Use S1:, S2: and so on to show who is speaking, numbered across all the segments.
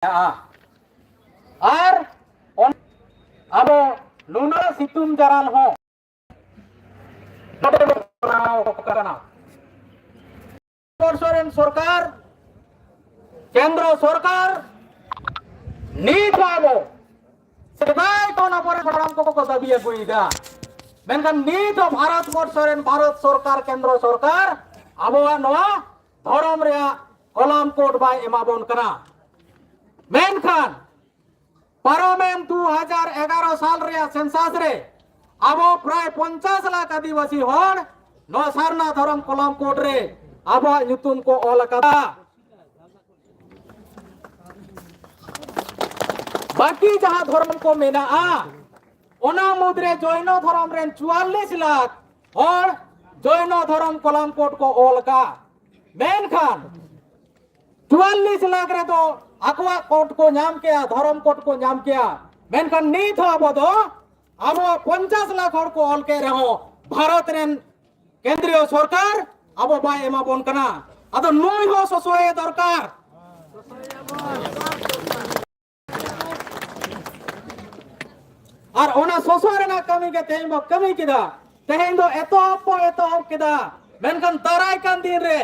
S1: আর আবো নুনা সিতুম জারাল হ বর্ষরের সরকার কেন্দ্র সরকার নিত আবো সেবাই কোন পরে সাধারণ কো দাবি আগুইদা মেনখান নিত ভারত বর্ষরের ভারত সরকার কেন্দ্র সরকার আবো নোয়া ধরম রে কলম কোড বাই এমাবন কানা মেনখান পারমেন 2011 সাল রে সেন্সাস রে আবো প্রায় 50 লাখ আদিবাসী হন নো সারনা ধরম কলম কোড রে আবো nyutum ko ol kata বাকি যাহা ধর্ম কো মেনাআ ওনা মুদ্রে জৈন ধর্ম রেন 44 লাখ হর জৈন ধর্ম কলম কোড को ol का মেনখান 44 लाख रे तो akwa कोड को नाम किया धर्म कोड को नाम किया मेनखान नीत आबो दो आबो 50 लाख हर को ol के रहो भारत रेन केंद्रीय सरकार आबो बाय एमा बोन कना आदो नुई हो ससोए दरकार और ओना ससोरे ना कमी के तेम कमी किदा तेहें दो एतो किदा मेनखान दाराय कान दिन रे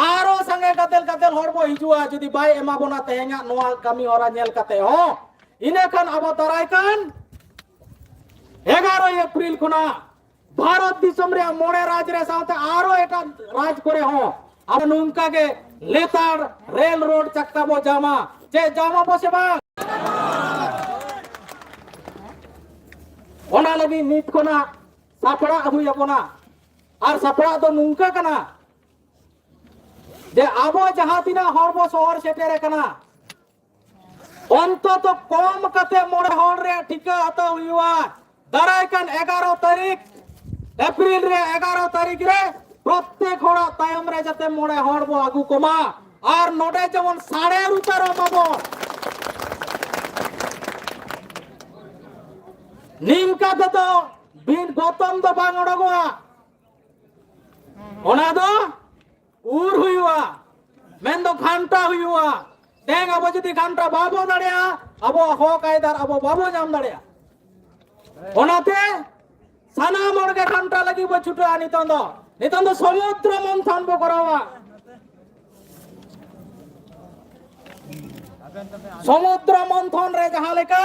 S1: आरो संगे कतेल हरबो हिजुआ जदि बाय एमा बोना तेहेंगा नोआ कमी होरा नेल कते हो इने खान आबो दाराय कान 11 एप्रिल खुना भारत दिसम रे मोड़े राज रे साथे आरो एटा राज करे हो अब नुंका के लेतार रेल रोड चक्का बो जामा जे जामा बसे बा ओना लगी नीत कोना सापड़ा हुई अपना और सापड़ा तो नुंका कना जे आबो जहां तिना हरबो शहर सेटेरे कना अंत तो कम कते मोड़े हर रे ठिका आता हुआ दाराय कान 11 तारीख एप्रिल रे 11 तारीख रे प्रत्येक होड़ा तायम रे जाते मोड़े हरबो आगु कोमा और नोडे जेमन साड़े रुतारो बाबो निमका तो बिन गौतम दो बांग ओडगोआ ओना दो उर हुआ मेन दो घंटा हुआ देंग अब जदि घंटा बाबो दाड़िया अब हो कायदार अब बाबो जाम दाड़िया ओनाते साना मोड़ के घंटा लगी बो छुटा नितंदो समुद्र मंथन बो करावा समुद्र मंथन रे जहां लेका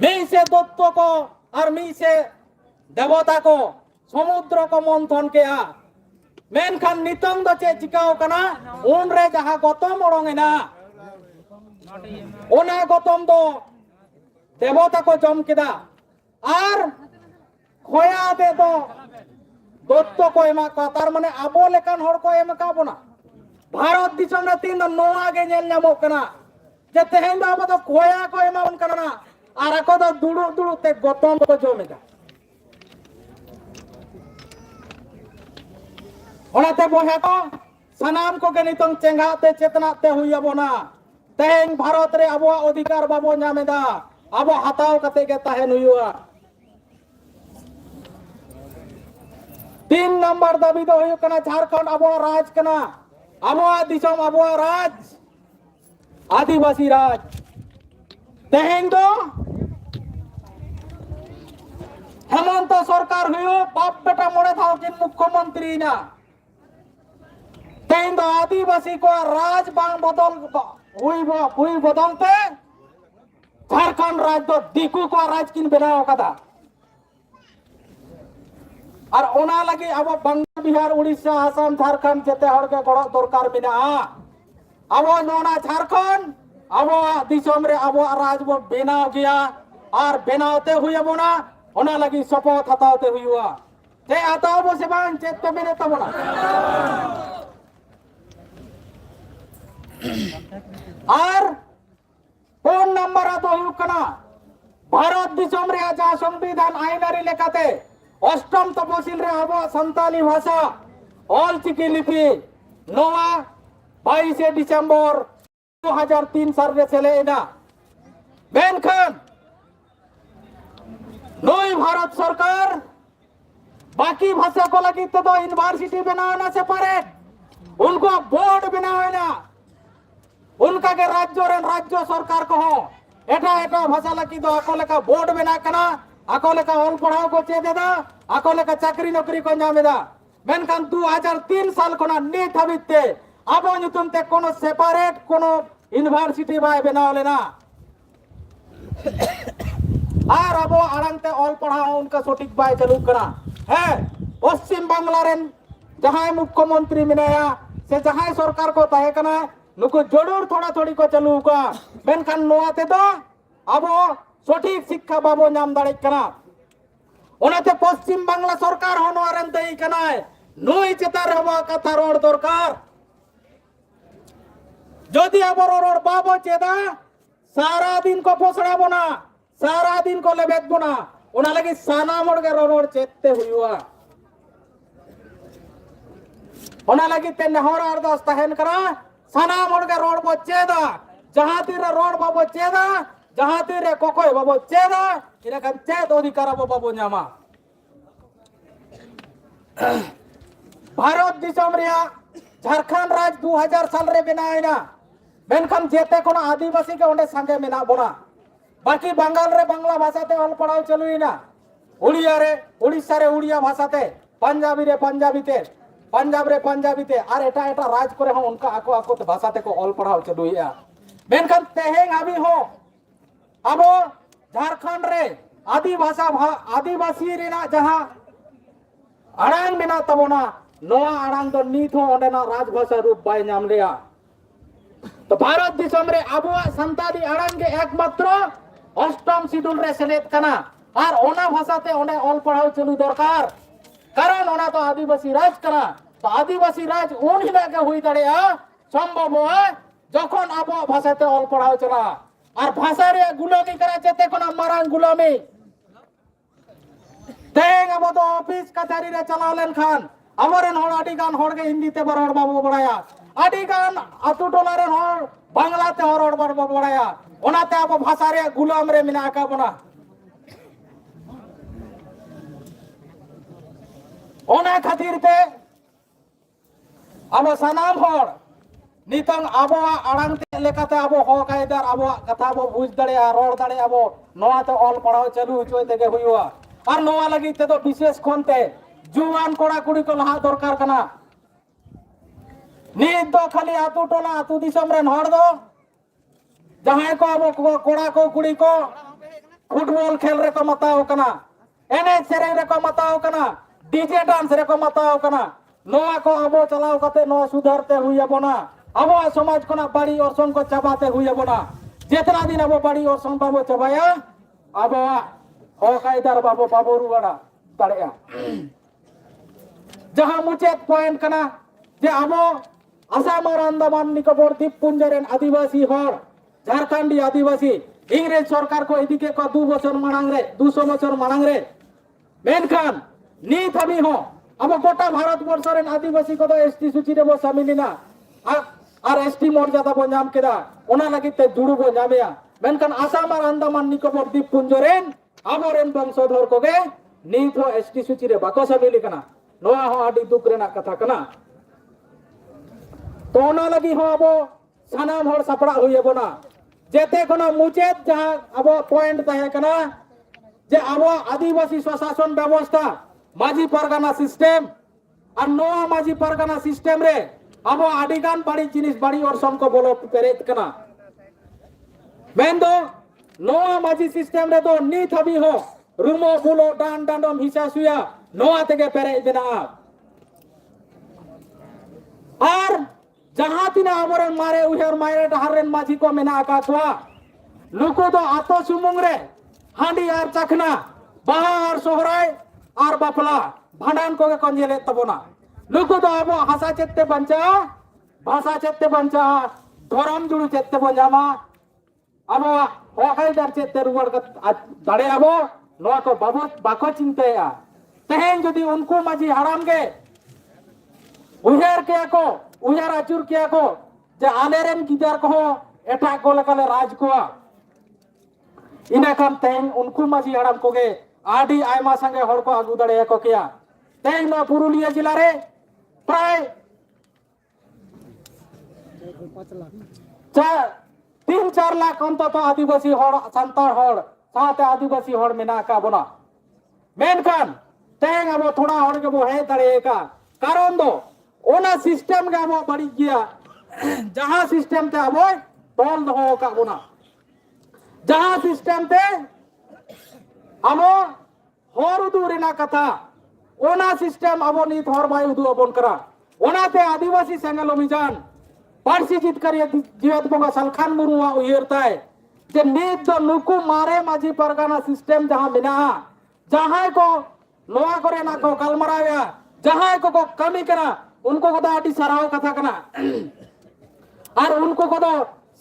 S1: मी से दत्त को और मी से देवता को समुद्र को मंथन किया मेनखान नितंग दो चे चिकाओ कना उन रे जहां गौतम ओडोंगेना ओना गौतम दो देवता को जम किदा और खोया दे दो दत्त को एमा का तार माने आबो लेकान हर को एमा का बोना भारत दिसम रे तीन नोआ गे नेल नामो कना जे तेहें दो आबो तो खोया को एमा बन कना और ako दो दुडु ते गौतम को जमेगा ओनाते बोहे को सनाम को के नितंग चेंगाते चेतनाते हुई बोना तेहें भारत रे आबो अधिकार बाबो नामेदा आबो हताव कते के ताहेन हुआ 3 नंबर दाबी दो हुई कना झारखंड आबो राज कना आबो दिसम आबो राज आदिवासी राज तेहें दो हेमंत सरकार हुई बाप बेटा मोड़े था किन मुख्यमंत्री ना तेहें दो आदिवासी को राज बांग बदल हुई बदलते झारखंड राज दो दिकू को राज किन बनाओ कदा और ओना लगी अब बंगाल बिहार उड़ीसा आसाम झारखंड जते हर के गड़ो दरकार बिना अब नोना झारखंड अब दिसम रे अब राज बो बनाओ गया और बनाते हुए बोना ओना लगी शपथ हताते हुआ ते आताओ बो से बान चेत तो मेरे तबना और फोन नंबर तो हुकना भारत दिसम रे जा संविधान आईनारी लेकाते अष्टम तपसिल रे अब संताली भाषा ऑल चिकी लिपि नोआ 22 डिसेंबर 2003 साल रे चलेना मेनखान नई भारत सरकार बाकी भाषा को लगी तो यूनिवर्सिटी बनाना से पारे उनको board banana onka ke rajyo sarkar ko ho eta bhasa laki do ako leka board bena kana ako leka ol padhao ko chededa ako leka chakri nokri ko nyameda menkan 2003 साल khona nit habite abo nyutum te kono separate kono university bai benao lena আর আবো আড়াংতে all পড়াও উনকা সঠিক by চালু করা হ্যাঁ পশ্চিম Bangla rain जहां मुख्यमंत्री मिनाया से जहां सरकार को तहे कना नुको जरूर थोड़ा थोड़ी को चालू का बेनखान नोआते दो अबो सठिक शिक्षा बाबो नाम दाड़े कना ओनाते पश्चिम बांग्ला सरकार होनो आरन तई कना नुई चेतार हवा कथा रोड दरकार যদি আবার রোড বাবো চেদা সারা দিন কো পোছড়াবো না সারা দিন কো লেবেতবো না ওনা লাগি সানা মোড়গে রোড চেতে হুইয়া ওনা লাগি তে নহর আরদাস তাহেন করা সানা মোড়গে রোড বো চেদা जहां तीरे रोड बाबो चेदा जहां तीरे कोकोय बाबो चेदा इने kan चेद अधिकार बाबो ᱧᱟᱢᱟ भारत दिसम रिया झारखंड राज 2000 साल रे बनायना मेनखान जेते कोनो आदिवासी के ओंडे संगे मेना बोना बाकी बंगाल रे बांग्ला भाषा ते ऑल पढ़ाओ चलुइना उड़िया रे उड़ीसा रे उड़िया भाषा ते पंजाबी रे पंजाबी ते पंजाब रे पंजाबी ते और एटा एटा राज करे हो उनका आको आको ते भाषा ते को ऑल पढ़ाओ चलुइया मेनखान तेहेंग अभी हो अबो झारखंड रे आदिवासी रेना जहां अड़ांग मेना तबोना नोआ अड़ांग तो नीत हो ओंडेना राजभाषा रूप बाय नाम लिया तो भारत दिसम रे अबुआ संताली अड़ांग के एकमात्र अष्टम शिड्यूल रे सेलेद कना और ओना भाषा ते ओंडे ऑल पढ़ाओ चलु दरकार कारण ओना तो आदिवासी राज कना तो आदिवासी राज उन हिला के हुई दड़ेया संभव हो যখন আবো ভাষাতে অল পড়াও চলা আর ভাষা রে গুলামি করা যেতে কোন মারাং গুলামি দেং আবো তো অফিস কাছারি রে চালাওলেন খান আমরেন হড় আডি গান হড়কে হিন্দিতে বড় বাবু বড়ায়া আডি গান আতু টলারে হড় বাংলাতে হড় বাবু বড়ায়া ওনাতে আবো ভাষা রে গুলাম রে মিনা আকা বনা ওনা খাতিরতে আবো সানাম হড় नितंग आबो आड़ांग ते लेकाते आबो हो कायदार आबो कथा बो बुझ दड़े रोड दड़े आबो नोआ ते ऑल पढ़ाओ चालू होय तेगे हुइवा और नोआ लगी ते तो विशेष कोनते जुवान कोड़ा कुड़ी को लहा दरकार कना नीत दो खाली आतु टोला आतु दिसम रे हड़ दो जहां को आबो कोड़ा को कुड़ी को फुटबॉल खेल रे को मताओ कना एने सेरेंग रे को मताओ कना डीजे डांस रे को मताओ कना नोआ को आबो चलाओ कते नोआ सुधारते हुइया बना अब समाज को बाड़ी और को चबाते हुए बोना जितना दिन अब बाड़ी और बाबो चबाया अब हकायदार बाबो बाबो रुवाड़ा दड़ेया जहां मुचेत पॉइंट कना जे अब आसाम और अंडमान निकोबर द्वीपपुंज रेन आदिवासी हर झारखंडी आदिवासी इंग्रेज सरकार को इदिके को 2 बछर मांग रे 200 बछर मांग रे मेनखान नीत हबी हो अब गोटा भारत वर्ष रेन आदिवासी को तो एसटी सूची रे बो शामिलिना और एसटी मर्यादा बो नाम केदा ओना लगी ते जुड़ू बो नामेया मेनखान आसाम और अंडमान निकोबर द्वीपपुंज रेन आबोरेन वंशधर कोगे नीत हो एसटी सूची रे बाको शामिल कना नोआ हो आडी दुख रेना कथा कना तो ओना लगी हो अबो सानाम हर सपड़ा हुई बोना जेते कोना मुचेत जहां अबो पॉइंट तहे कना जे अबो आदिवासी स्वशासन व्यवस्था माजी परगना सिस्टम और नोआ माजी परगना सिस्टम रे अब आडिगान बड़ी जिनिस बड़ी और को बोलो पेरेत कना मेन दो नोआ माजी सिस्टम रे दो नीत हबी हो रूमो बुलो डान डांडम हिसा सुया नोआ तेगे पेरे देना और जहां तिना आबरन मारे उहेर मारे डहारेन माजी को मेना का थवा लुको तो आतो सुमुंग रे हांडी और चखना बाहा और सोहराय और बापला भांडान को कंजेले तबोना लुको तो अब हासा चेते बंचा भाषा चेते बंचा धरम जुड़ू चेते बंजामा अब हकायदार चेते रुवाड़ दड़े अब नोआ को बाबू बाको चिंताया तेहेन जदि उनको माजी हाराम के उहेर के को उहेर आचुर के को जे आलेरेन गिदार को एटा को लकाले राज को इना खान तेहेन उनको माजी हाराम को गे आडी आयमा संगे हड़ को आगु दड़े को किया तेहेन नो पुरुलिया जिला रे प्राय 5 लाख 4 लाख अंततः आदिवासी सांतार साथे आदिवासी मेना का बोना मेनखान तेंग अब थोड़ा हड़ के बो है दड़े का कारण दो ओना सिस्टम के अब बड़ी गया जहां सिस्टम ते अब तोल दो का बोना जहां सिस्टम ते अब हर उदू रेना कथा ओना सिस्टम अब नित हर बाय उदू अबन करा ओनाते आदिवासी सेंगल अभियान पार्सी जितकारिया जीवत बंगा सलखान मुरुआ उयरताय जे नित दो नुकु मारे माझी परगाना सिस्टम जहां बिना जहां को नोआ करे ना को गलमराया जहां को कमी करा उनको को आदि सराव कथा कना और उनको को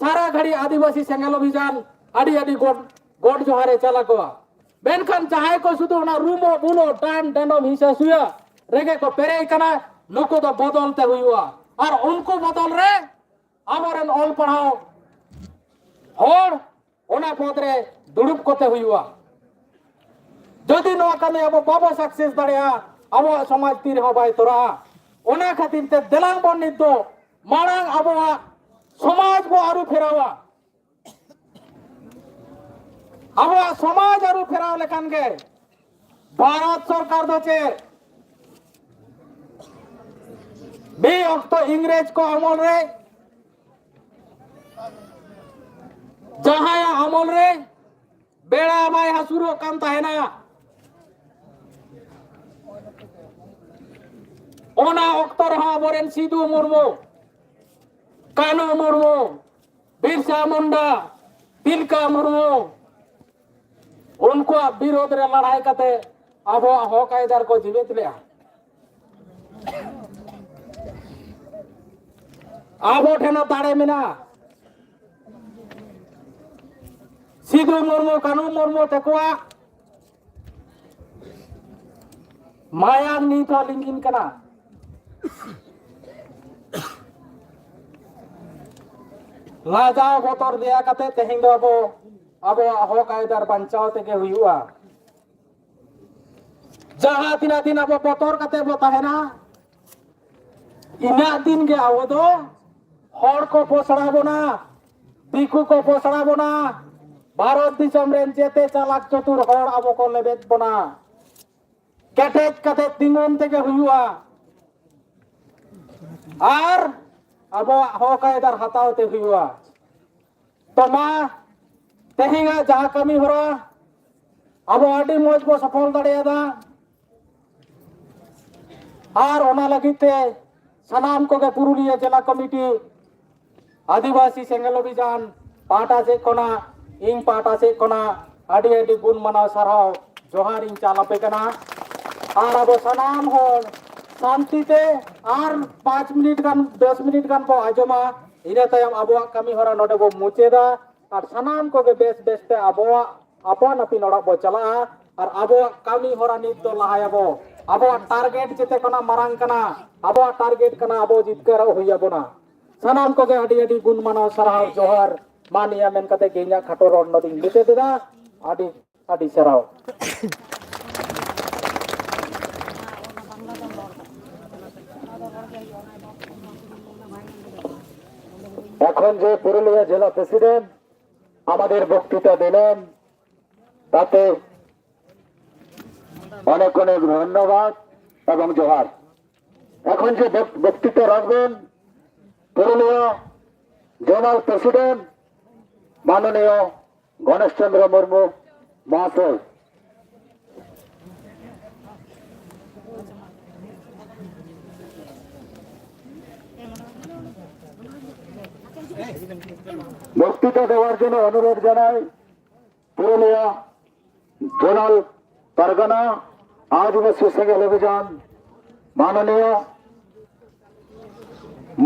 S1: सारा घड़ी आदिवासी सेंगल अभियान आदि आदि गोड जोहारे चला को बेनखान जहां को सुदु ना रूमो बुलो टाइम डंडम हिसा सुया रेगे को पेरे कना नुको तो बदलते हुआ और उनको बदल रे आमरन ऑल पढ़ाओ हर ओना पद रे दुड़ुब कोते हुआ जदि नो कमी अब बाबो सक्सेस दड़िया अब समाज तीर हो बाय तोरा ओना खातिर ते देलांग बन नित दो मारांग अब समाज को आरु फेरावा अब समाज आरु फेराव लेखान के भारत सरकार दो चेर बे अक्तो इंग्रेज को अमल रे जहां अमल रे बेड़ा बाय हसुरो काम ताहेना ओना अक्तो रहा बोरेन सिदु मुर्मू कानू मुर्मू बिरसा मुंडा तिलका मुर्मू उनको विरोध रे लड़ाई करते अब हक आयदार को जीवित लिया आबो ठेना ताड़े मिना सिदु मुर्मू कानू मुर्मू तेकुआ माया नीत लिंगिन कना लाजाव बतर दिया कते तेहिं दो अब हक आयदार बंचाव तेगे हुआ जहां तिना दिन अब बतर कते बो ताहेना इना दिन के आवो दो हर को पोसड़ा बोना दिकू को पोसड़ा बोना भारत दिसम रेन जेते चालाक चतुर हर अब को लेबेत बोना केटेज कते तिंगन तेगे हुआ और अब हक आयदार हतावते हुआ तो मा तेहिंगा जहां कमी होरा अब आडी मौज को सफल दड़ेदा और ओना लगिते सनाम को के पुरुलिया जिला कमिटी आदिवासी सेंगल अभियान पाटा से कोना इंग पाटा से कोना आडी आडी गुण मनाव सरहाव जोहार इंग चालापे कना और अब सनाम होर शांति ते और 5 मिनट गान 10 मिनट गान बो आजमा इना तायम अबो कमी होरा नोडे बो मुचेदा और सनाम को के बेस बेस ते अबो अपन अपि नोडा बो चला और अबो कमी होरा नित तो लहायाबो अबो टारगेट जेते कोना मारांग कना अबो टारगेट कना अबो जितकर होया बोना सनाम को के आडी आडी गुण मानाव सरहाव जोहार मानिया मेन कते गे냐 खाटो रोड नदिं लिते देदा आडी आडी सरहाव এখন যে পুরুলিয়া জেলা প্রেসিডেন্ট আমাদের বক্তৃতা দিলেন তাতে অনেক অনেক ধন্যবাদ এবং জোহার। এখন যে বক্তৃতা রাখবেন পুরুলিয়া জোনাল প্রেসিডেন্ট মাননীয় গণেশ চন্দ্র মুর্মু মহাশয়। বক্তৃতা দেওয়ার জন্য অনুরোধ জানাই পুরুলিয়া জোনাল পারগানা আদিবাসী সেঙ্গেল অভিযান মাননীয়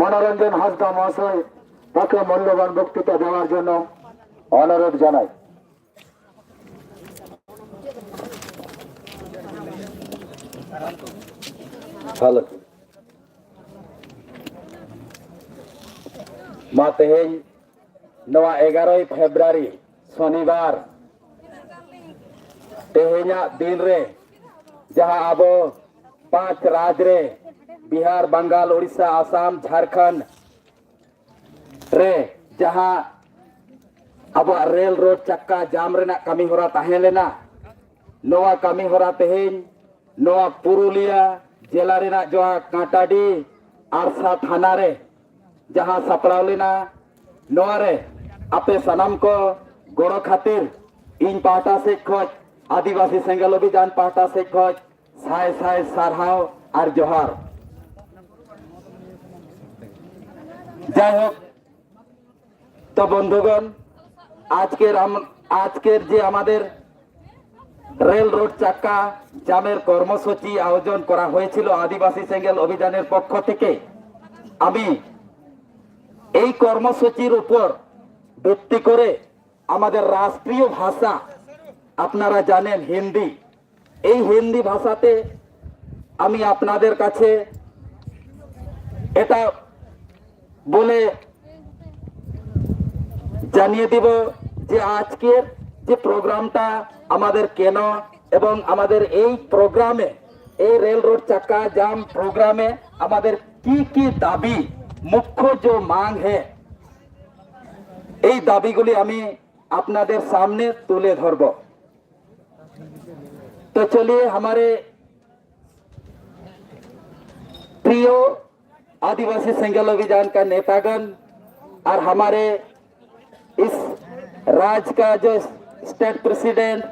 S1: মনোরঞ্জন হাসদা মহাশয় তাকে মূল্যবান বক্তৃতা দেওয়ার জন্য অনুরোধ জানাই। ভালো मा तेहें नवा 11 फेब्रुआरी शनिवार तेहें दिन रे जहां अब 5 राज्य रे बिहार बंगाल उड़ीसा आसाम झारखंड रे जहां
S2: अब रेल रोड चक्का जाम रेना कमी होरा ताहे लेना नोआ कमी होरा तेहेन नोआ पुरुलिया जिला रेना जो कांटाडी आरसा थाना रे जहां सपड़ाव लेना नोआ रे अपे सनम को गोड़ो खातिर इन पाटा से खोज आदिवासी सेंगल अभियान पाटा से खोज साय साय सारहाव और जोहार যাই হোক তো বন্ধুগণ আজকের যে আমাদের রেল রোড চাক্কা জামের কর্মসূচি আয়োজন করা হয়েছিল আদিবাসী সেঙ্গেল অভিযানের পক্ষ থেকে আমি এই কর্মসূচির উপর ভিত্তি করে আমাদের রাষ্ট্রীয় ভাষা আপনারা জানেন হিন্দি এই হিন্দি ভাষাতে আমি আপনাদের কাছে এটা বলে জানিয়ে দিব যে আজকের যে প্রোগ্রামটা আমাদের কেন এবং আমাদের এই প্রোগ্রামে এই রেল রোড চাক্কা জাম প্রোগ্রামে আমাদের কি কি দাবি মুখ্য যে মাंग है এই দাবিগুলি আমি আপনাদের সামনে তুলে ধরব तो चलिए हमारे प्रिय आदिवासी सेंगल अभियान का नेतागण और हमारे इस राज्य का जो स्टेट प्रेसिडेंट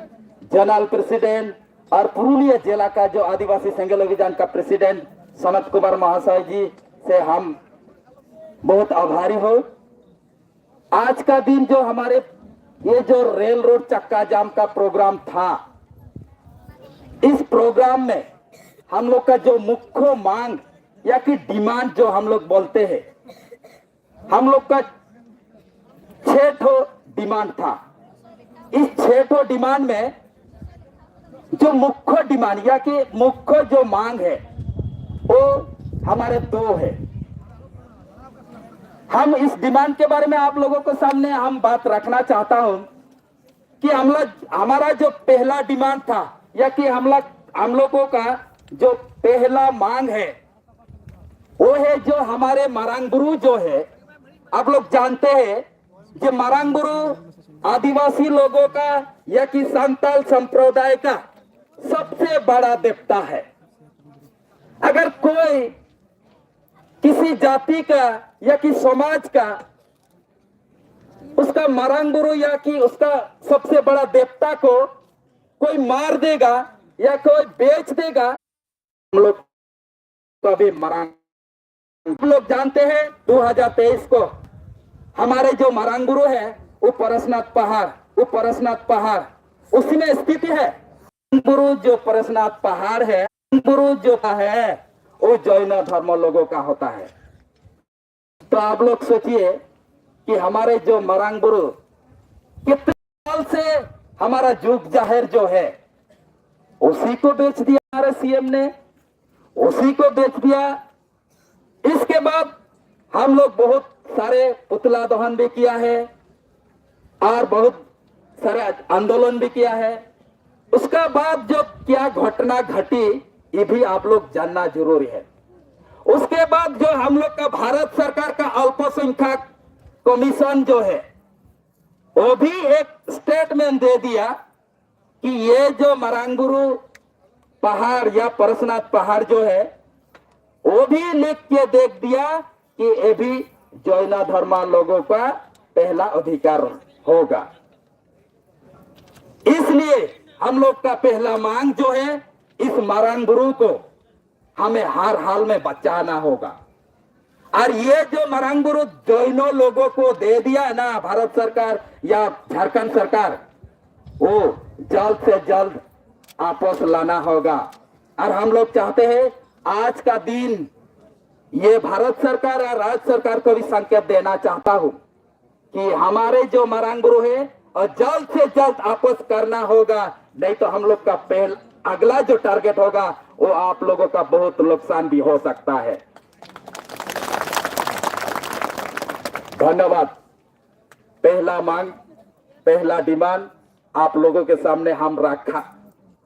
S2: जनरल प्रेसिडेंट और पुरुलिया जिला का जो आदिवासी सेंगल अभियान का प्रेसिडेंट सनत कुमार महाशय जी से हम बहुत आभारी हो आज का दिन जो हमारे ये जो रेल रोड चक्का जाम का प्रोग्राम था इस प्रोग्राम में हम लोग का जो मुख्य मांग या कि डिमांड जो हम लोग बोलते हैं हम लोग का 6 ठो डिमांड था इस 6 ठो डिमांड में जो मुख्य डिमांड या कि मुख्य जो मांग है वो हमारे 2 है हम इस डिमांड के बारे में आप लोगों के सामने हम बात रखना चाहता हूं कि हमारा जो पहला डिमांड था या कि हम लोगों का जो पहला मांग है वो है जो हमारे मरांगबुरु जो है आप लोग जानते हैं कि मरांगबुरु आदिवासी लोगों का या कि संताल संप्रदाय का सबसे बड़ा देवता है अगर कोई किसी जाति का या कि समाज का उसका मरांगबुरु या कि उसका सबसे बड़ा देवता को कोई मार देगा या कोई बेच देगा हम लोग कभी मरांग हम लोग जानते हैं 2023 को हमारे जो मरांगबुरु है वो परसनाथ पहाड़ उसमें स्थिति है गुरु जो परसनाथ पहाड़ है गुरु जो है वो जैन धर्म लोगों का होता है तो आप लोग सोचिए कि हमारे जो मरांगबुरु कितने साल से हमारा जुग जाहिर जो है उसी को बेच दिया हमारे सीएम ने उसी को बेच दिया इसके बाद हम लोग बहुत सारे पुतला दहन भी किया है और बहुत सारे आंदोलन भी किया है उसका बाद जो क्या घटना घटी ये भी आप लोग जानना जरूरी है उसके बाद जो हम लोग का भारत सरकार का अल्पसंख्यक कमीशन जो है वो भी एक स्टेटमेंट दे दिया कि ये जो मरांगबुरु पहाड़ या परसनाथ पहाड़ जो है वो भी लिख के देख दिया कि ये भी जैन धर्म लोगों का पहला अधिकार होगा इसलिए हम लोग का पहला मांग जो है इस मरांगबुरु को हमें हर हाल में बचाना होगा और ये जो मरांगबुरु जैनों लोगों को दे दिया है ना भारत सरकार या झारखंड सरकार वो जल्द से जल्द आपस लाना होगा और हम लोग चाहते हैं आज का दिन ये भारत सरकार और राज्य सरकार को भी संकेत देना चाहता हूं कि हमारे जो मरांगबुरु है और जल्द से जल्द आपस करना होगा नहीं तो हम लोग का अगला जो टारगेट होगा वो आप लोगों का बहुत नुकसान भी हो सकता है धन्यवाद पहला मांग पहला डिमांड आप लोगों के सामने हम रखा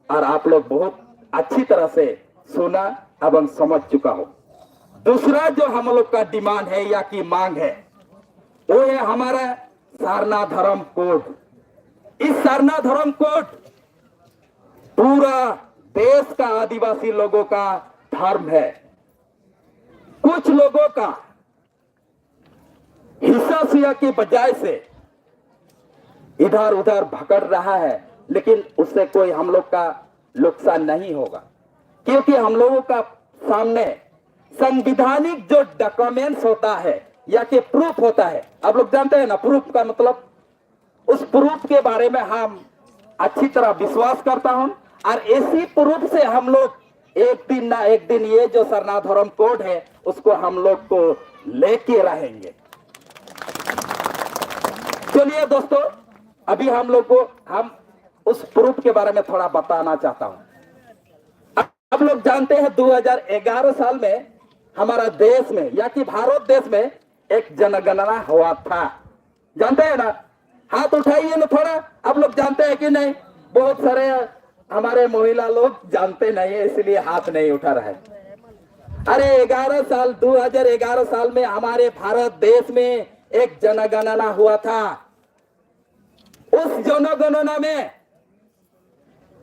S2: और आप लोग बहुत अच्छी तरह से सुना एवं समझ चुका हो दूसरा जो हम लोग का डिमांड है या कि मांग है वो है हमारा सारना धर्म कोड। इस सारना धर्म कोड पूरा देश का आदिवासी लोगों का धर्म है। कुछ लोगों का हिंसा की बजाय से इधर उधर भटक रहा है, लेकिन उससे कोई हम लोग का नुकसान नहीं होगा, क्योंकि हम लोगों का सामने संवैधानिक जो डॉक्यूमेंट्स होता है या कि प्रूफ होता है, आप लोग जानते हैं ना प्रूफ का मतलब। उस प्रूफ के बारे में हम अच्छी तरह विश्वास करता हूं, और इसी प्रूफ से हम लोग एक दिन ना एक दिन ये जो सरना धर्म कोड है उसको हम लोग को लेके रहेंगे। चलिए दोस्तों, अभी हम लोग को हम उस प्रूफ के बारे में थोड़ा बताना चाहता हूं। आप लोग जानते हैं 2011 साल में हमारा देश में या कि भारत देश में एक जनगणना हुआ था, जानते हैं ना? हाथ उठाइए ना थोड़ा, आप लोग जानते हैं कि नहीं? बहुत सारे हमारे महिला लोग जानते नहीं है, इसलिए हाथ नहीं उठा रहे। अरे 2011 साल में हमारे भारत देश में एक जनगणना हुआ था। उस जनगणना में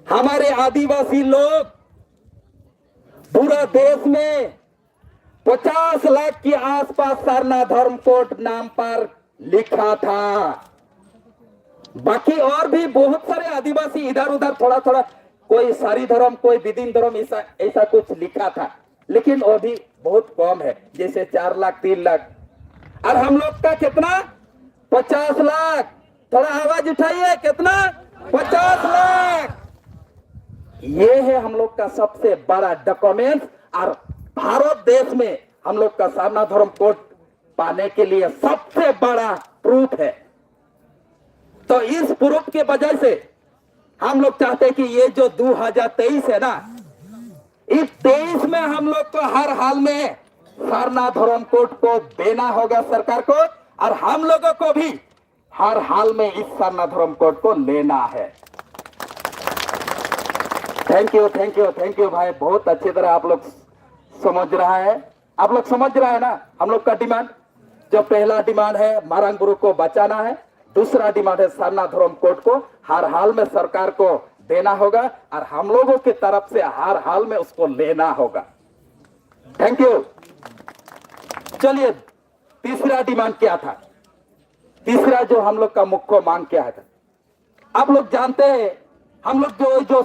S2: हमारे आदिवासी लोग पूरा देश में 50 लाख के आसपास सरना धर्म कोड नाम पर लिखा था। बाकी और भी बहुत सारे आदिवासी इधर उधर थोड़ा थोड़ा, कोई सारी धर्म, कोई विदिन धर्म, ऐसा कुछ लिखा था, लेकिन वो भी बहुत कम है, जैसे 4 लाख 3 लाख। और हम लोग का कितना? 50 लाख। थोड़ा आवाज उठाइए, कितना? 50 लाख। ये है हम लोग का सबसे बड़ा डॉक्यूमेंट, और भारत देश में हम लोग का सरना धर्म कोड पाने के लिए सबसे बड़ा प्रूफ है। तो इस प्रूफ के वजह से हम लोग चाहते हैं कि ये जो 2023 है ना, इस 23 में हम लोग को हर हाल में सरना धर्म कोड को देना होगा सरकार को, और हम लोगों को भी हर हाल में इस सरना धर्म कोड को लेना है। Thank you thank you thank you भाई, बहुत अच्छी तरह आप लोग समझ रहा है। आप लोग समझ रहा है ना हम लोग का डिमांड? जो पहला डिमांड है मारंग गुरु को बचाना है, दूसरा डिमांड है सरना धर्म कोड को हर हाल में सरकार को देना होगा, और हम लोगों की तरफ से हर हाल में उसको लेना होगा। Thank you. चलिए, तीसरा डिमांड क्या था? तीसरा जो हम लोग का मुख्य मांग क्या है? आप लोग जानते हैं हम लोग जो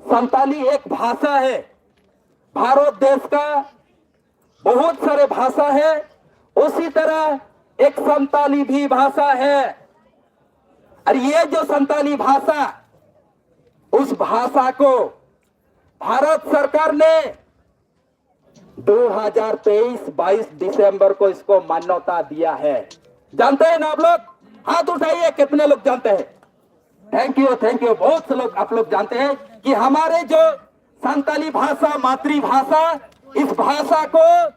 S2: संताली एक भाषा है, भारत देश का बहुत सारे भाषा है, उसी तरह एक संताली भी भाषा है। और ये जो संताली भाषा, उस भाषा को भारत सरकार ने 2023-22 दिसंबर को इसको मान्यता दिया है। जानते हैं ना आप लोग? हाथ उठाइए, कितने लोग जानते हैं? Thank you. बहुत से लोग आप लोग जानते हैं कि हमारे जो संताली भाषा मातृभाषा, इस भाषा को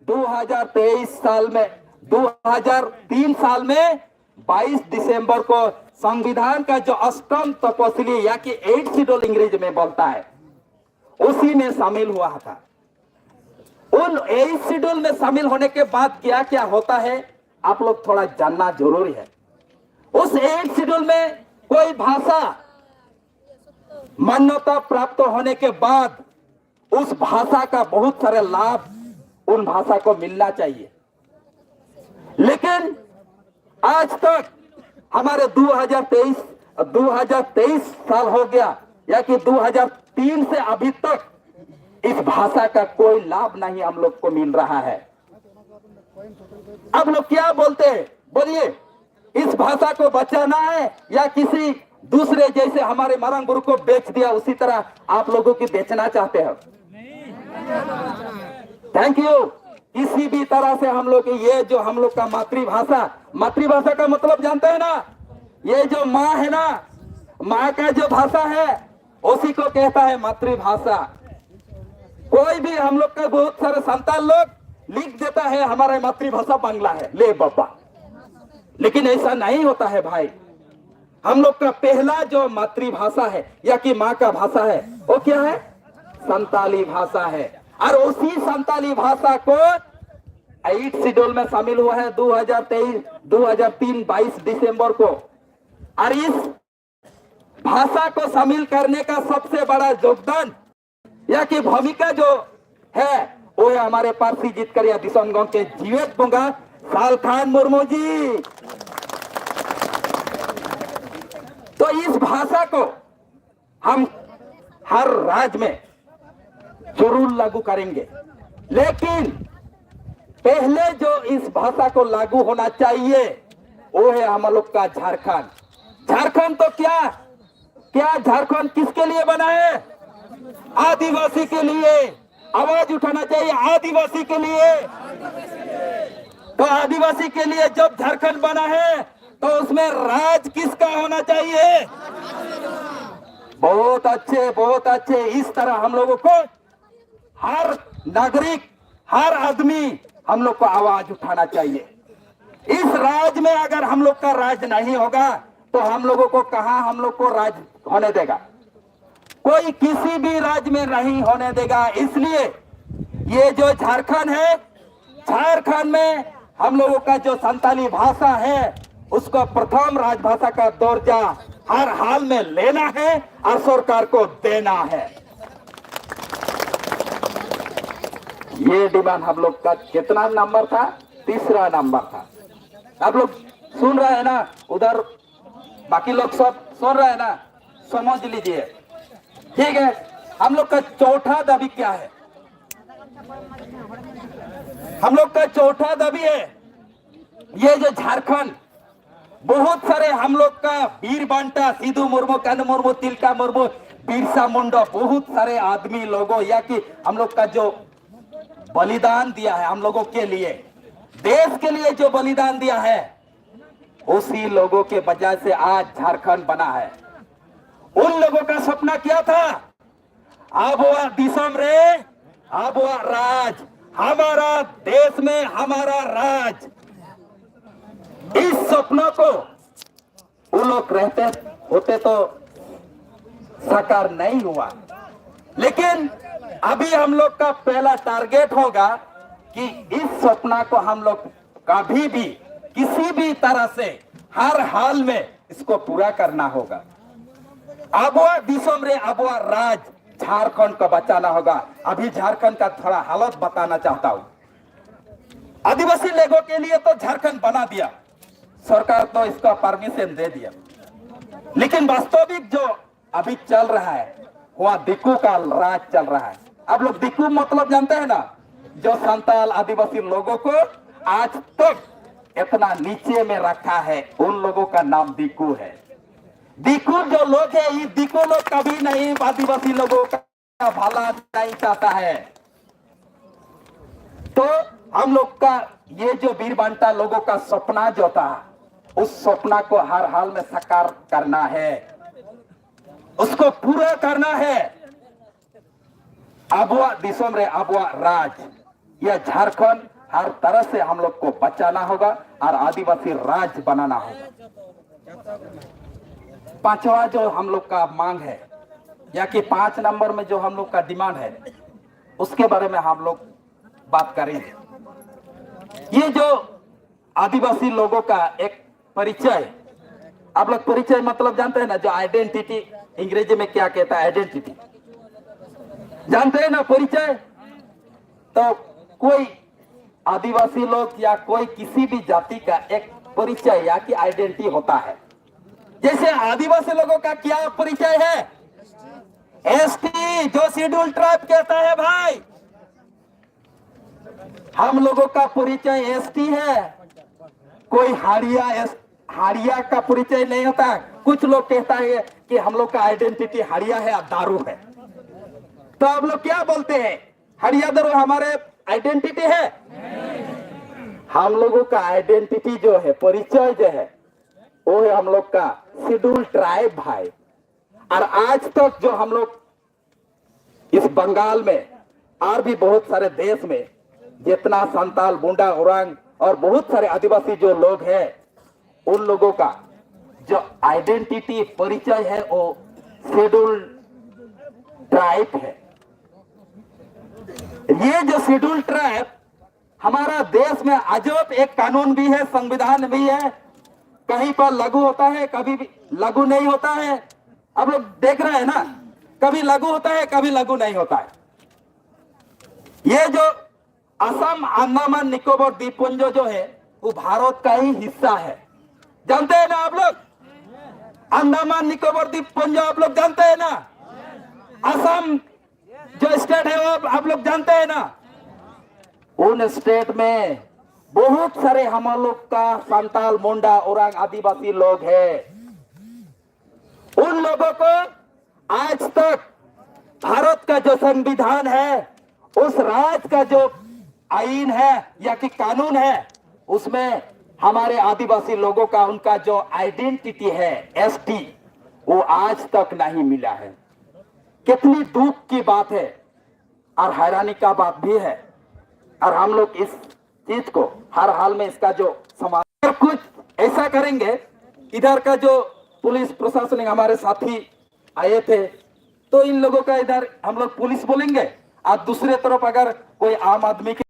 S2: 2023 साल में 2003 साल में 22 दिसंबर को संविधान का जो अष्टम तपस्ली या कि 8 शेड्यूल अंग्रेजी में बोलता है, उसी में शामिल हुआ था। उन 8 शेड्यूल में शामिल होने के बाद क्या क्या होता है आप लोग थोड़ा जानना जरूरी है। उस 8 शेड्यूल में कोई भाषा मान्यता प्राप्त होने के बाद उस भाषा का बहुत सारे लाभ उन भाषा को मिलना चाहिए, लेकिन आज तक हमारे 2023 साल हो गया या कि 2003 से अभी तक इस भाषा का कोई लाभ नहीं हम लोग को मिल रहा है। अब लोग क्या बोलते हैं? बोलिए, इस भाषा को बचाना है या किसी दूसरे जैसे हमारे मारंग गुरु को बेच दिया उसी तरह आप लोगों की बेचना चाहते हो? Thank you. किसी भी तरह से हम लोग ये जो हम लोग का मातृभाषा का मतलब जानते हैं ना? ये जो माँ है ना, माँ का जो भाषा है उसी को कहता है मातृभाषा। कोई भी हम लोग का बहुत सारे संतान लोग लिख देता है हमारा मातृभाषा बांग्ला है, ले बाबा, लेकिन ऐसा नहीं होता है भाई। हम लोग का पहला जो मातृभाषा है या कि माँ का भाषा है वो क्या है? संताली भाषा है। और उसी संताली भाषा को 8 शेड्यूल में शामिल हुआ है 2023-2023-22 दिसंबर को। और इस भाषा को शामिल करने का सबसे बड़ा योगदान या कि भूमिका जो है वो है हमारे पारसी जितकरिया दिसम गांव के जीवित बोंगा साल खान मुर्मू जी। तो इस भाषा को हम हर राज्य में जरूर लागू करेंगे, लेकिन पहले जो इस भाषा को लागू होना चाहिए वो है हम लोग का झारखंड। झारखंड तो क्या क्या झारखंड किसके लिए बना है? आदिवासी के लिए। आवाज उठाना चाहिए आदिवासी के लिए। तो आदिवासी के लिए जब झारखंड बना है तो उसमें राज किसका होना चाहिए? बहुत अच्छे, बहुत अच्छे। इस तरह हम लोगों को हर नागरिक, हर आदमी हम लोग को आवाज उठाना चाहिए। इस राज में अगर हम लोग का राज नहीं होगा तो हम लोगों को कहां हम लोग को राज होने देगा? कोई किसी भी राज्य में नहीं होने देगा। इसलिए ये जो झारखंड है, झारखंड में हम लोगों का जो संताली भाषा है उसको प्रथम राजभाषा का दर्जा हर हाल में लेना है और सरकार को देना है। ये डिमांड हम लोग का कितना नंबर था? तीसरा नंबर था। आप लोग सुन रहे हैं ना? उधर बाकी लोग सब सुन रहे हैं ना? समझ लीजिए, ठीक है। हम लोग का चौथा दाबी क्या है? हम लोग का चौथा दाबी है ये जो झारखंड, बहुत सारे हम लोग का वीर बांटा, सिद्धू मुर्मू, कान्हू मुर्मू, तिलका मुर्मू, बिरसा मुंडा, बहुत सारे आदमी लोगों या कि हम लोग का जो बलिदान दिया है हम लोगों के लिए, देश के लिए जो बलिदान दिया है, उसी लोगों के वजह से आज झारखंड बना है। उन लोगों का सपना क्या था? अब वह दिसम रे, अब वह राज, हमारा देश में हमारा राज। इस सपनों को वो लोग रहते होते तो साकार नहीं हुआ। लेकिन अभी हम लोग का पहला टारगेट होगा कि इस सपना को हम लोग कभी भी किसी भी तरह से हर हाल में इसको पूरा करना होगा। अबुआ दिसम रे अबुआ राज, झारखंड को बचाना होगा। अभी झारखंड का थोड़ा हालत बताना चाहता हूं। आदिवासी लोगों के लिए तो झारखंड बना दिया, सरकार तो इसका परमिशन दे दिया, लेकिन वास्तविक जो अभी चल रहा है वह दिक्कू का राज चल रहा है। आप लोग दिक्कू मतलब जानते हैं ना? जो संताल आदिवासी लोगों को आज तक इतना नीचे में रखा है, उन लोगों का नाम दिक्कू है। दिक्कू जो लोग है, ये दिक्कू लोग कभी नहीं आदिवासी लोगों का भला नहीं चाहता है। तो हम लोग का ये जो वीर बांटा लोगों का सपना जो था, उस सपना को हर हाल में साकार करना है, उसको पूरा करना है। अबुआ दिसम रे अबुआ राज, यह झारखंड हर तरह से हम लोग को बचाना होगा और आदिवासी राज बनाना होगा। पांचवा जो हम लोग का मांग है या कि 5 नंबर में जो हम लोग का डिमांड है, उसके बारे में हम लोग बात करेंगे। ये जो आदिवासी लोगों का एक परिचय, आप लोग परिचय मतलब जानते हैं ना? जो आइडेंटिटी अंग्रेजी में क्या कहता है? आइडेंटिटी जानते हैं ना? परिचय तो कोई आदिवासी लोग या कोई किसी भी जाति का एक परिचय या कि आइडेंटिटी होता है। जैसे आदिवासी लोगों का क्या परिचय है? एसटी, जो शेड्यूल ट्राइब कहता है भाई, हम लोगों का परिचय एसटी है। कोई हाड़िया का परिचय नहीं होता। कुछ लोग कहता है कि हम लोग का आइडेंटिटी हाड़िया है और दारू है। तो आप लोग क्या बोलते हैं? हाड़िया दारू हमारे आइडेंटिटी है? हम लोगों का आइडेंटिटी जो है, परिचय जो है, वो है हम लोग का शेड्यूल ट्राइब भाई। और आज तक जो हम लोग इस बंगाल में और भी बहुत सारे देश में जितना संताल, बुंडा, उरांग और बहुत सारे आदिवासी जो लोग हैं, उन लोगों का जो आइडेंटिटी परिचय है वो शेड्यूल ट्राइब है। ये जो शेड्यूल ट्राइब हमारा देश में अजब एक कानून भी है, संविधान भी है, कहीं पर लागू होता है, कभी भी लागू नहीं होता है। आप लोग देख रहे हैं ना, कभी लागू होता है, कभी लागू नहीं होता है। ये जो असम अंडमान निकोबार द्वीपपुंज जो है वो भारत का ही हिस्सा है, जानते हैं ना आप लोग? अंडमान निकोबार द्वीपपुंज आप लोग जानते हैं ना? असम जो स्टेट है वो आप लोग जानते हैं ना? उन स्टेट में बहुत सारे हम लोग का संताल, मुंडा, ओरांग आदिवासी लोग हैं। उन लोगों को आज तक भारत का जो संविधान है, उस राज्य का जो आईन है या कि कानून है, उसमें हमारे आदिवासी लोगों का उनका जो आइडेंटिटी है एसटी, वो आज तक नहीं मिला है। कितनी दुख की बात है और हैरानी का बात भी है। और हम लोग इस चीज को हर हाल में इसका जो समाधान कुछ ऐसा करेंगे। इधर का जो पुलिस प्रशासन हमारे साथी आए थे, तो इन लोगों का इधर हम लोग पुलिस बोलेंगे और दूसरे तरफ अगर कोई आम आदमी की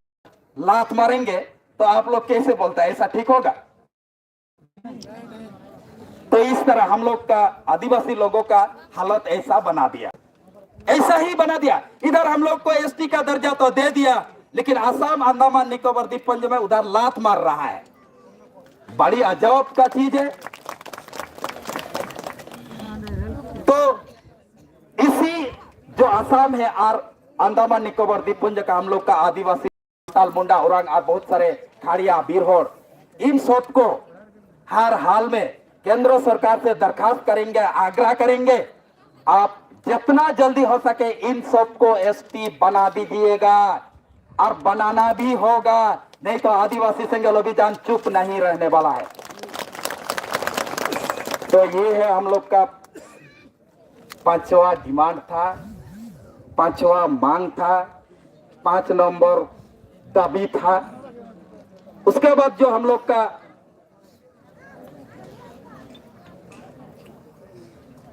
S2: लात मारेंगे तो आप लोग कैसे बोलते हैं? ऐसा ठीक होगा? तो इस तरह हम लोग का आदिवासी लोगों का हालत ऐसा बना दिया, ऐसा ही बना दिया। इधर हम लोग को एसटी का दर्जा तो दे दिया, लेकिन असम अंडमान निकोबार द्वीपपुंज में उधर लात मार रहा है। बड़ी अजब का चीज है। तो इसी जो असम है और अंडमान निकोबार द्वीपपुंज का हम लोग का आदिवासी संताल, मुंडा, ओरांग और बहुत सारे खाड़िया, बीरहोर, इन सब को हर हाल में केंद्र सरकार से दरखास्त करेंगे, आग्रह करेंगे, आप जितना जल्दी हो सके इन सब को एसटी बना दीजिएगा और बनाना भी होगा, नहीं तो आदिवासी संघर्ष अभियान चुप नहीं रहने वाला है। तो ये है हम लोग का पांचवा डिमांड था, पांचवा मांग था, 5 नंबर दाबी था। उसके बाद जो हम लोग का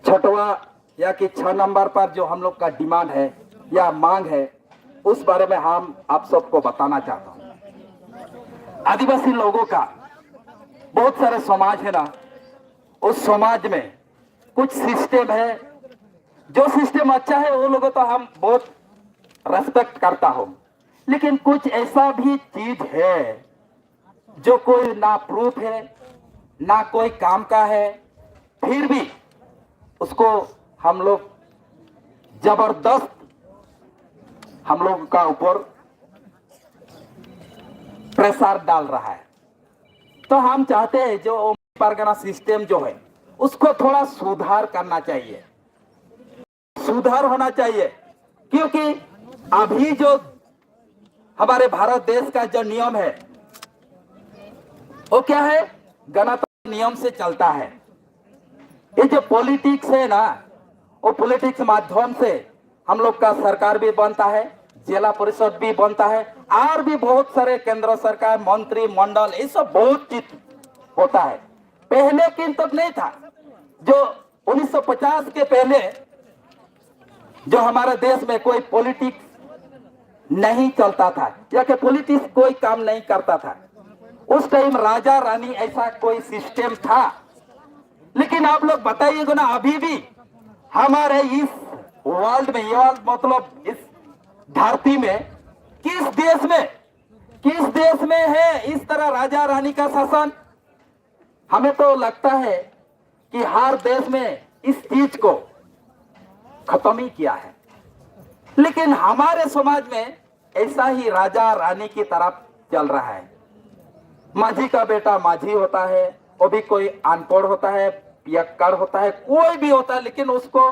S2: छठवा या कि 6 नंबर पर जो हम लोग का डिमांड है या मांग है, उस बारे में हम आप सबको बताना चाहता हूं। आदिवासी लोगों का बहुत सारे समाज है ना, उस समाज में कुछ सिस्टम है, जो सिस्टम अच्छा है वो लोगों तो हम बहुत रेस्पेक्ट करता हूं, लेकिन कुछ ऐसा भी चीज है जो कोई ना प्रूफ है ना कोई काम का है, फिर भी उसको हम लोग जबरदस्त हम लोग का ऊपर प्रेशर डाल रहा है। तो हम चाहते हैं जो परगना सिस्टम जो है उसको थोड़ा सुधार करना चाहिए, सुधार होना चाहिए, क्योंकि अभी जो हमारे भारत देश का जो नियम है वो क्या है? गणतंत्र नियम से चलता है। ये जो पॉलिटिक्स है ना, वो पॉलिटिक्स माध्यम से हम लोग का सरकार भी बनता है, जिला परिषद भी बनता है, और भी बहुत सारे केंद्र सरकार, मंत्री मंडल, ये सब बहुत चीज होता है। पहले किंतु नहीं था। जो 1950 के पहले जो हमारे देश में कोई पॉलिटिक्स नहीं चलता था या कि पॉलिटिक्स कोई काम नहीं करता था, उस टाइम राजा रानी ऐसा कोई सिस्टम था। लेकिन आप लोग बताइएगा ना, अभी भी हमारे इस वर्ल्ड में, ये वर्ल्ड मतलब इस धरती में किस देश में है इस तरह राजा रानी का शासन? हमें तो लगता है कि हर देश में इस चीज को खत्म ही किया है। लेकिन हमारे समाज में ऐसा ही राजा रानी की तरफ चल रहा है। माझी का बेटा माझी होता है, वो भी कोई अनपढ़ होता है, पियक्कड़ होता है, कोई भी होता है, लेकिन उसको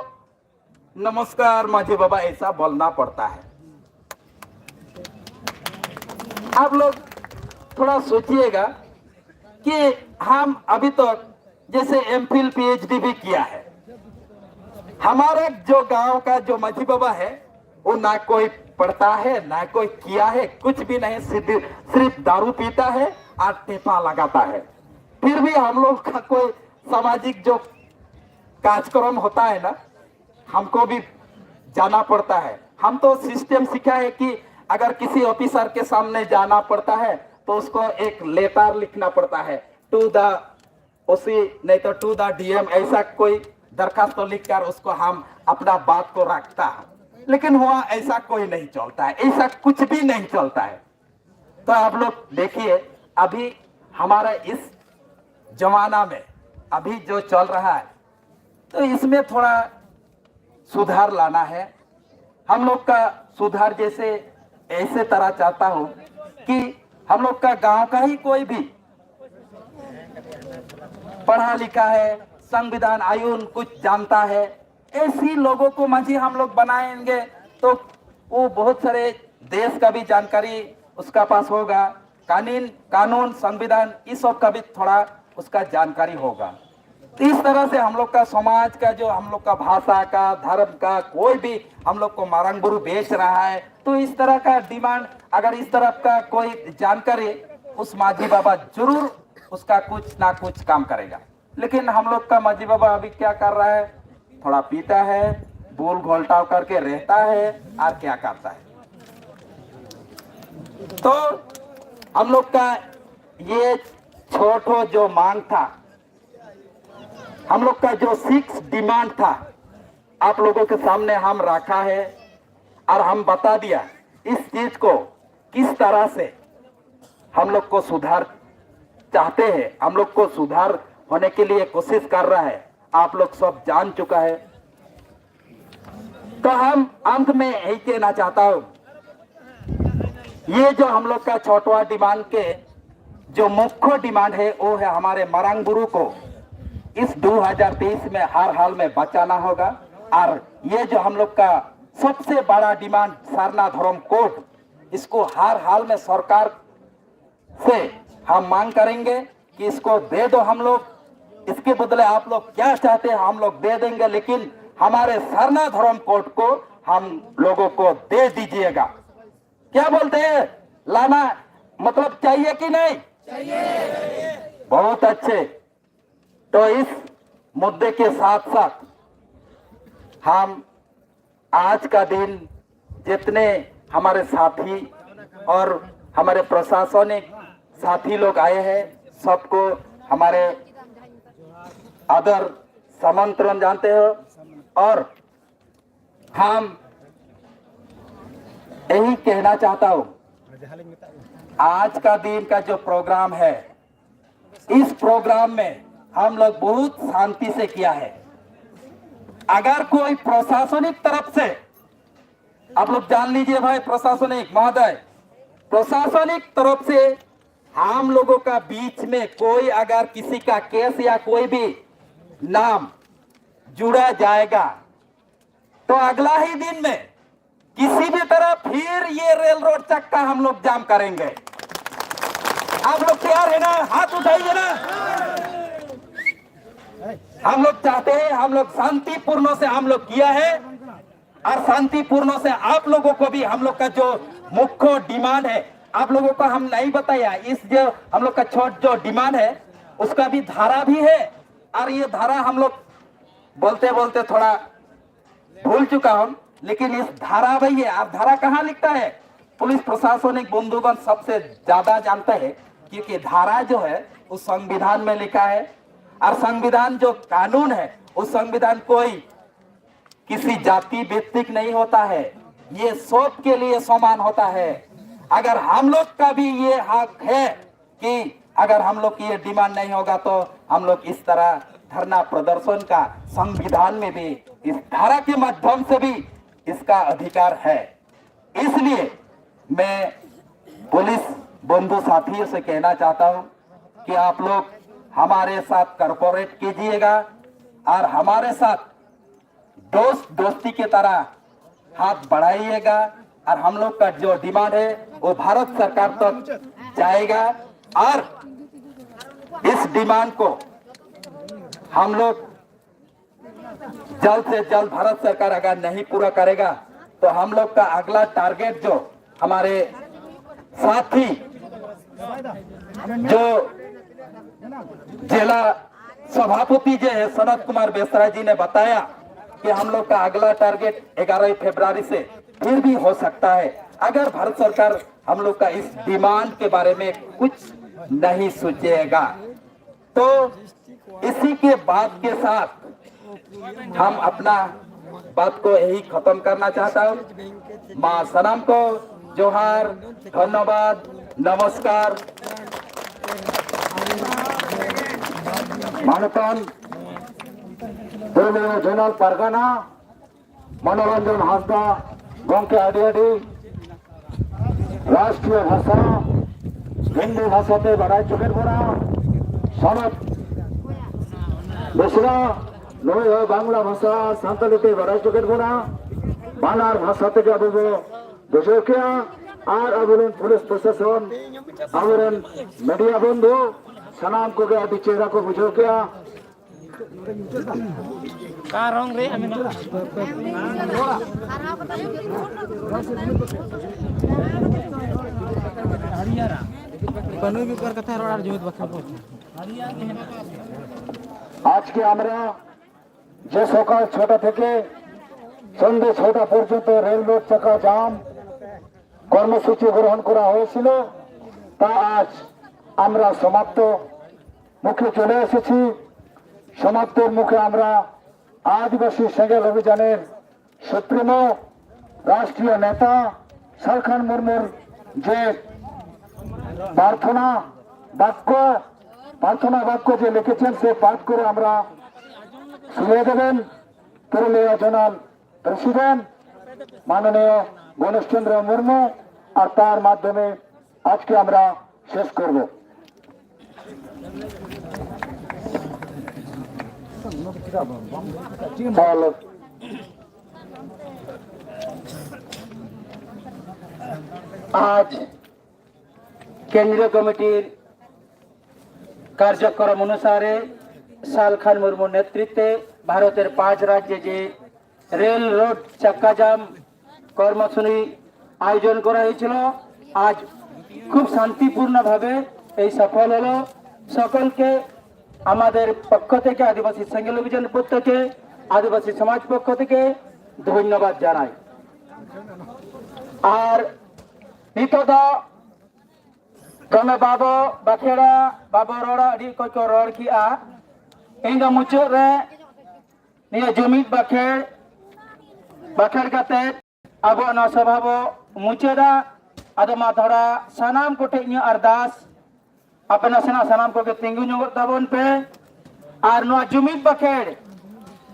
S2: नमस्कार माझी बाबा ऐसा बोलना पड़ता है। आप लोग थोड़ा सोचिएगा कि हम अभी तक जैसे एमफिल पीएचडी भी किया है, हमारे जो गांव का जो माझी बाबा है वो ना कोई पढ़ता है ना कोई किया है, कुछ भी नहीं, सिर्फ दारू पीता है और टेपा लगाता है। फिर भी हम लोग का कोई सामाजिक जो कार्यक्रम होता है ना, हमको भी जाना पड़ता है। हम तो सिस्टम सीखा है कि अगर किसी ऑफिसर के सामने जाना पड़ता है तो उसको एक लेटर लिखना पड़ता है टू द उसी नहीं तो टू द डीएम, ऐसा कोई दरखास्त तो लिखकर उसको हम अपना बात को रखता है। लेकिन वहां ऐसा कोई नहीं चलता है, ऐसा कुछ भी नहीं चलता है। तो आप लोग देखिए अभी हमारा इस जमाना में अभी जो चल रहा है तो इसमें थोड़ा सुधार लाना है। हम लोग का सुधार जैसे ऐसे तरह चाहता हूं कि हम लोग का गांव का ही कोई भी पढ़ा लिखा है, संविधान आयुन कुछ जानता है, ऐसी लोगों को मंझी हम लोग बनाएंगे तो वो बहुत सारे देश का भी जानकारी उसका पास होगा, कानून संविधान इस सब का भी थोड़ा उसका जानकारी होगा। तो इस तरह से हम लोग का समाज का जो हम लोग का भाषा का धर्म का कोई भी हम लोग को मारंगबुरु बेच रहा है तो इस तरह का डिमांड अगर इस तरह का कोई जानकारी उस माझी बाबा जरूर उसका कुछ ना कुछ काम करेगा। लेकिन हम लोग का माझी बाबा अभी क्या कर रहा है, थोड़ा पीता है, बोल घोलटाव करके रहता है और क्या करता है। तो हम लोग का ये छोटो जो मांग था, हम लोग का जो 6 डिमांड था आप लोगों के सामने हम रखा है और हम बता दिया इस चीज को किस तरह से हम लोग को सुधार चाहते हैं, हम लोग को सुधार होने के लिए कोशिश कर रहा है, आप लोग सब जान चुका है। तो हम अंत में यही कहना चाहता हूं, ये जो हम लोग का छोटवा डिमांड के जो मुख्य डिमांड है वो है हमारे मारंगबुरु को इस 2023 में हर हाल में बचाना होगा। और ये जो हम लोग का सबसे बड़ा डिमांड सरना धर्म कोड, इसको हर हाल में सरकार से हम मांग करेंगे कि इसको दे दो हम लोग, इसके बदले आप लोग क्या चाहते हैं हम लोग दे देंगे, लेकिन हमारे सरना धर्म कोड को हम लोगों को दे दीजिएगा। क्या बोलते हैं, लाना मतलब चाहिए कि नहीं चाहिए? बहुत अच्छे। तो इस मुद्दे के साथ साथ हम आज का दिन जितने हमारे साथी और हमारे प्रशासनिक साथी लोग आए हैं सबको हमारे आदर समंत्रण जानते हो। और हम यही कहना चाहता हूं, आज का दिन का जो प्रोग्राम है इस प्रोग्राम में हम लोग बहुत शांति से किया है। अगर कोई प्रशासनिक तरफ से, आप लोग जान लीजिए भाई प्रशासनिक महोदय, प्रशासनिक तरफ से हम लोगों का बीच में कोई अगर किसी का केस या कोई भी नाम जुड़ा जाएगा तो अगला ही दिन में किसी भी तरह फिर ये रेल रोड चक्का हम लोग जाम करेंगे। आप लोग तैयार है ना? हाथ उठाइए ना। हम लोग चाहते हैं, हम लोग शांतिपूर्ण से हम लोग किया है और शांतिपूर्ण से आप लोगों को भी हम लोग का जो मुख्य डिमांड है आप लोगों को हम नहीं बताया। इस जो हम लोग का छोट जो डिमांड है उसका भी धारा भी है और ये धारा हम लोग बोलते बोलते थोड़ा भूल चुका हूं, लेकिन इस धारा भाई है। आप धारा कहाँ लिखता है? पुलिस प्रशासनिक बंदोबस्त सबसे ज्यादा जानता है क्योंकि धारा जो है उस संविधान में लिखा है और संविधान जो कानून है उस संविधान कोई किसी जाति भित्तिक नहीं होता है, ये सब के लिए समान होता है। अगर हम लोग का भी ये हक है कि अगर हम लोग की ये डिमांड नहीं होगा तो हम लोग इस तरह धरना प्रदर्शन का संविधान में भी इस धारा के माध्यम से भी इसका अधिकार है। इसलिए मैं पुलिस बंधु साथियों से कहना चाहता हूं कि आप लोग हमारे साथ कॉर्पोरेट कीजिएगा और हमारे साथ दोस्ती की तरह हाथ बढ़ाइएगा और हम लोग का जो डिमांड है वो भारत सरकार तक जाएगा और इस डिमांड को हम लोग जल्द से जल्द, भारत सरकार अगर नहीं पूरा करेगा तो हम लोग का अगला टारगेट जो हमारे साथी जो जिला सभापति जो है सनत कुमार बेसरा जी ने बताया कि हम लोग का अगला टारगेट 11 फरवरी से फिर भी हो सकता है अगर भारत सरकार हम लोग का इस डिमांड के बारे में कुछ नहीं सोचेगा तो इसी के बात के साथ हम अपना बात को यही खत्म करना चाहता हूँ। माँ सनम को जोहार, धन्यवाद, नमस्कार।
S3: मानतान पुरुलिया जोनाल पारगाना मनोरंजन हासदा गंके आदि आदि राष्ट्रीय भाषा हिंदी भाषाते बाड़ाय चुकेर बोना सनद बेसरा नय बांगला भाषा सान्तालीते बाड़ाय चुकेर बोना बानार भाषा থেকে আবো বুঝাওকিয়া আর আবরেন পুলিশ প্রশাসন আবরেন মিডিয়া বন্ধু সালাম কোগে আদি চেহারা को বুঝাওকিয়া
S4: Karong re amin Panu bi par katha roar jumit bakha
S3: আজকে আমরা যে সকাল ৬টা থেকে সন্ধ্যে ৬টা পর্যন্ত রেল রোড চাকা জাম কর্মসূচি গ্রহণ করা হয়েছিল তা আজ আমরা সমাপ্ত মুখে চলে এসেছি। সমাপ্তির মুখে আমরা আদিবাসী সেঙ্গেল অভিযানের সুপ্রিমো রাষ্ট্রীয় নেতা শালখান মুর্মুর যে প্রার্থনা বাক্য যে লিখেছেন সে পাঠ করে আমরা শুনিয়ে দেবেন পুরুলিয়া জোনাল প্রেসিডেন্ট মাননীয় গণেশচন্দ্র মুর্মু আর তার মাধ্যমে আজকে আমরা শেষ করব।
S1: आज केंद्रीय कमिटिर कार्यक्रम अनुसारे शालखान मुर्मू नेतृत्वे भारतेर 5 राज्ये जे रेल रोड चक्का जाम কর্মসূচি আয়োজন করা হয়েছিল আজ খুব শান্তিপূর্ণভাবে এই সফল হলো। সকলকে আমাদের পক্ষ থেকে আদিবাসী সেঙ্গেল অভিযানের পক্ষ থেকে আদিবাসী সমাজ পক্ষ থেকে ধন্যবাদ জানাই। আর নিতদা kami babo bakera babo rora di ko ror ki a inga mucur re niya jumit baker kate abo na sababo mucera ada mathara sanam kote nya ardas apna sanam ko ke tingu nyong tabon pe ar no jumit baker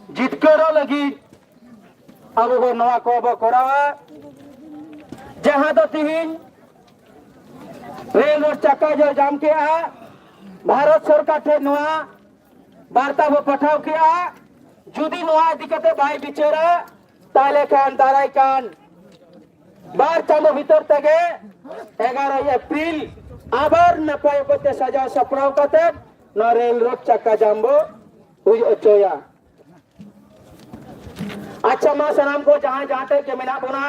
S1: jitkaro lagi abo noa ko abo korawa jaha do tihin rail और चक्का जो जाम किया भारत सरकार थे नुआ वार्ता वो पठाव किया जुदी नुआ दिक्कते भाई बिचेरा ताले कान ताराई कान बार चांदो भीतर तके 11 एप्रिल आबर नपाय पते सजा सपनाव कते न रेल रोड चक्का जाम्बो हुई ओचोया। अच्छा मा सनाम को जहां तक के मिना बोना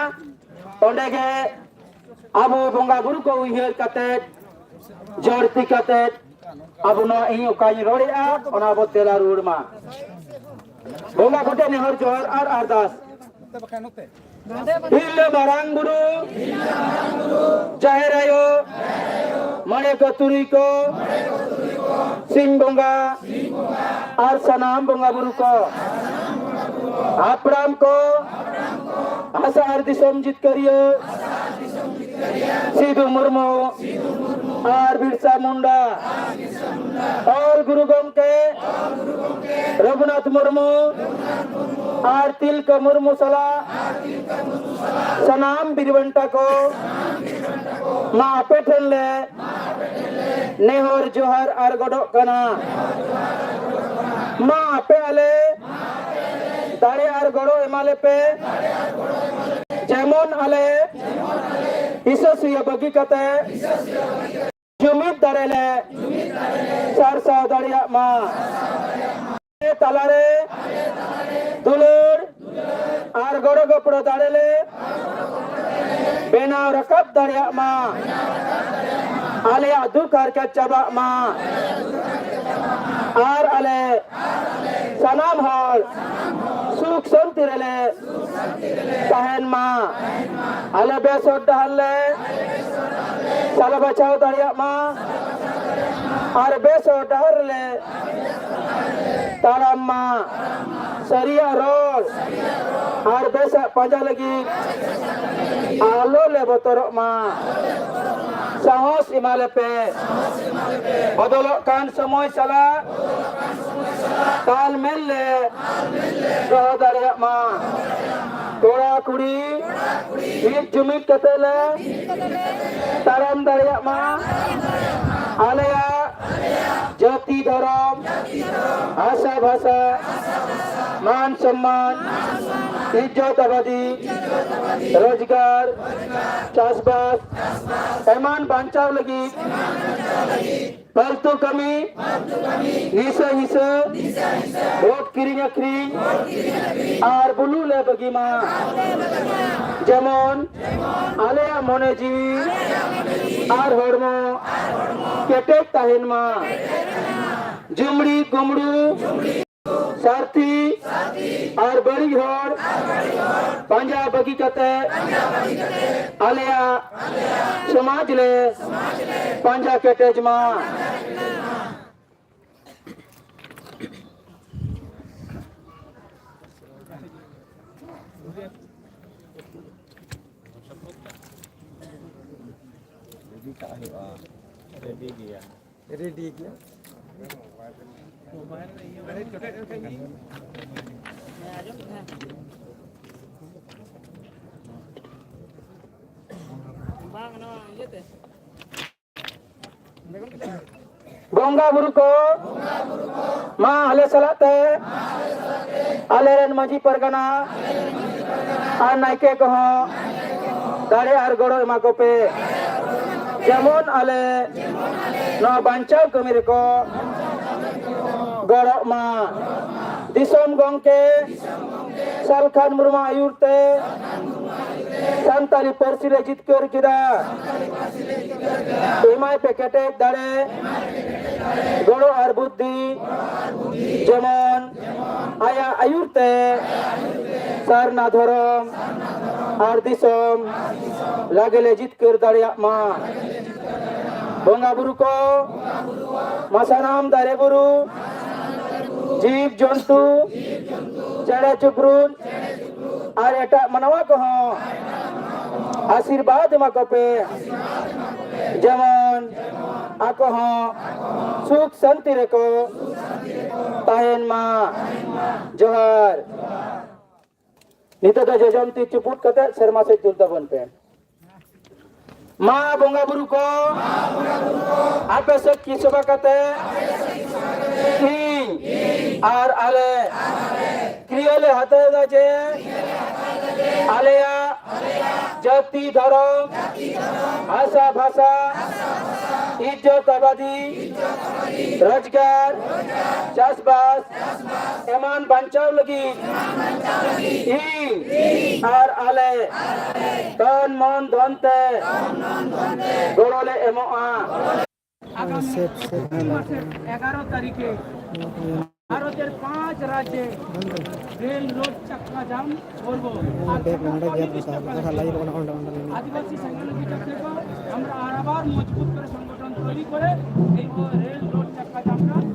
S1: ओंडे के अब बंगा बुरु को उहिर कते जड़ती कते अब न इ ओकाई रोड़िया ओना बो तेला रुड़मा बंगा कोटे नेहर जोर और अरदास हिल्ले बारांग बुरु जाहेरायो मणे को तुरी को सिंह बंगा और सनाम बंगा बुरु को आपराम को आशा आरती समझित करियो सिद्धू मुर्मू और बिरसा मुंडा और गुरु गंके रघुनाथ मुर्मू और तिलका मुर्मू सला सनाम बिरवंटा को माँ पेठले नेहर जोहर और गडो कना माँ पे आले दाड़े और गड़ो एमाले पे जेमन आले इससिया बगी कते जुमित दारेले सरसा दाड़िया मा तालारे दुलुर और गड़ो गपड़ो दाड़ेले बेनाव रकब दाड़िया मा आले अदु करके चबा मा और आले सनाम हर सुख
S2: সুখ শান্তি রেলে তাহেন মা আলে বেসর ডাহালে সালা বাঁচাও দাঁড়িয়ে মা আর বেসর ডাহারলে তারাম মা সরিয়া রোল আর বেসা পাঁজা লাগি আলো লে বতর মা সাহস ইমালে পে বদলক কান সময় সালা তাল মেললে রহ দাঁড়িয়ে মা কোড়া কুড়ি ঈদ জুমিত কাতেলে তারাম দাঁড়িয়ে মা আলেয়া জাতি ধরম ভাষা ভাষা মান সম্মান ইজ্জত আবাদি রোজগার চাষবাস এমান বাঞ্চাও লাগি ফালতু কমি হিসে হিসে ভোট কিরিং আখরিং আর বুলুলে বগিমা যেমন আলেয়া মনে জীবী আর হর্ম কেটে তাহেন মা জুমড়ি গুমড়ু सारथी और बड़ी होड़ पंजा बगी कते आलिया समाज ले पंजा केटेज मा
S4: रेडी किया
S2: गंगा बुरु को माँ हले सलाते आले रन मजी परगना আর নাইকে কহ দাঁড়ে আর গড় এমা কোপে যেমন আলে ন বাঞ্চাও কমির কো গড় মা দিসম গংকে সালখান মুরমা আয়ুরতে সান্তালি পার্সিলে জিতকর কিরা এমাই প্যাকেটে দাঁড়ে গড় আর বুদ্ধি যেমন আয়া আয়ুরতে সার না ধরম আর দিসম লাগলে জিতকর দাঁড়িয়া মা বঙ্গা বুরু কো মাসানাম দারে বুরু জীব জন্তু চেড়ে চুপরুন আর এটা মানবা কহ আশীর্বাদ মা কপে যেমন আকহ সুখ শান্তি রেখো তাহেন মা জোহার নিতটা জজন্তি চুপুট কতে শর্মা সে তুলতা বনপে মা বঙ্গা বুরু কো আপে সে কি সেবা কতে আর আলে ক্রিয়ালে হাতে গাছে আলেয়া জাতি ধরম ভাষা ভাষা ইজ্জত আবাদি রোজগার চাষবাস এমান বাঞ্চাও লাগি আর আলে তন মন ধনতে গড়লে এমো
S4: सेट सेट
S1: 11 তারিখে ভারতের 5 রাজ্যে রেল রোড চাক্কা জাম করব আদিবাসী সংগঠন আমরা আবার মজবুত করে সংগঠন তৈরি করে এই রেল রোড চাক্কা জামটা